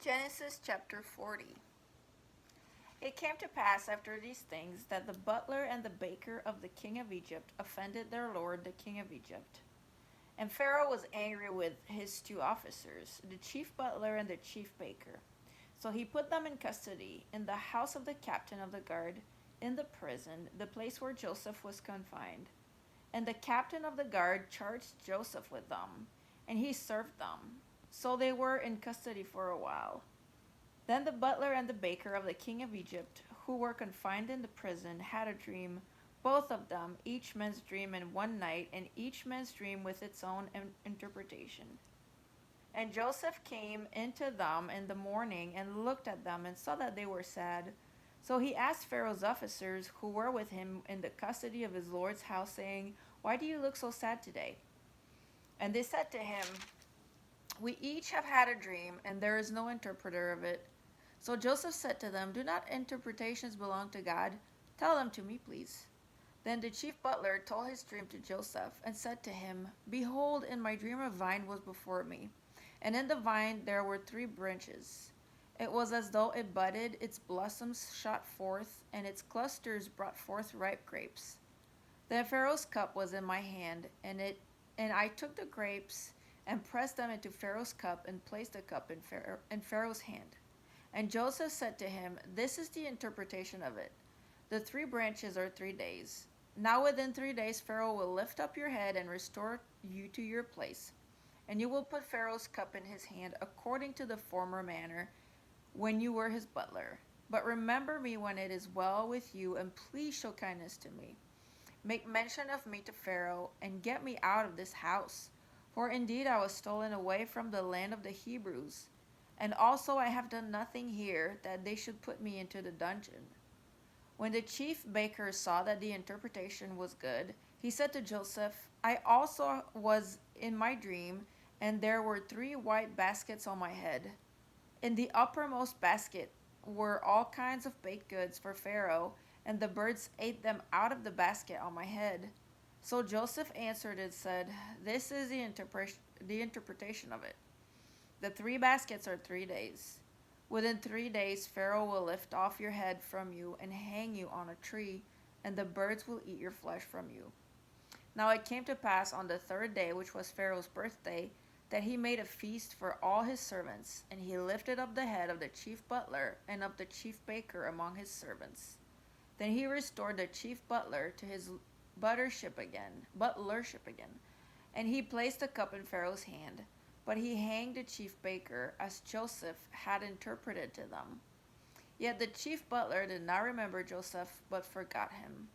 Genesis chapter 40. It came to pass after these things that the butler and the baker of the king of Egypt offended their lord the king of Egypt. And Pharaoh was angry with his two officers, the chief butler and the chief baker. So he put them in custody in the house of the captain of the guard, in the prison, the place where Joseph was confined. And the captain of the guard charged Joseph with them, and he served them. So they were in custody for a while. Then the butler and the baker of the king of Egypt, who were confined in the prison, had a dream, both of them, each man's dream in one night, and each man's dream with its own interpretation. And Joseph came into them in the morning and looked at them and saw that they were sad. So he asked Pharaoh's officers who were with him in the custody of his lord's house, saying, "Why do you look so sad today?" And they said to him, "We each have had a dream, and there is no interpreter of it." So Joseph said to them, "Do not interpretations belong to God? Tell them to me, please." Then the chief butler told his dream to Joseph, and said to him, "Behold, in my dream a vine was before me, and in the vine there were 3 branches. It was as though it budded, its blossoms shot forth, and its clusters brought forth ripe grapes. Then Pharaoh's cup was in my hand, and I took the grapes and pressed them into Pharaoh's cup, and placed the cup in Pharaoh's hand. And Joseph said to him, This is the interpretation of it. The 3 branches are 3 days. Now within 3 days Pharaoh will lift up your head and restore you to your place. And you will put Pharaoh's cup in his hand according to the former manner when you were his butler. But remember me when it is well with you, and please show kindness to me. Make mention of me to Pharaoh, and get me out of this house. For indeed I was stolen away from the land of the Hebrews. And also I have done nothing here that they should put me into the dungeon." When the chief baker saw that the interpretation was good, he said to Joseph, "I also was in my dream, and there were 3 white baskets on my head. In the uppermost basket were all kinds of baked goods for Pharaoh, and the birds ate them out of the basket on my head." So Joseph answered and said, "This is the interpretation of it. The 3 baskets are 3 days. Within 3 days Pharaoh will lift off your head from you and hang you on a tree, and the birds will eat your flesh from you." Now it came to pass on the 3rd day, which was Pharaoh's birthday, that he made a feast for all his servants, and he lifted up the head of the chief butler and of the chief baker among his servants. Then he restored the chief butler to his butlership again, and he placed the cup in Pharaoh's hand. But he hanged the chief baker, as Joseph had interpreted to them. Yet the chief butler did not remember Joseph, but forgot him.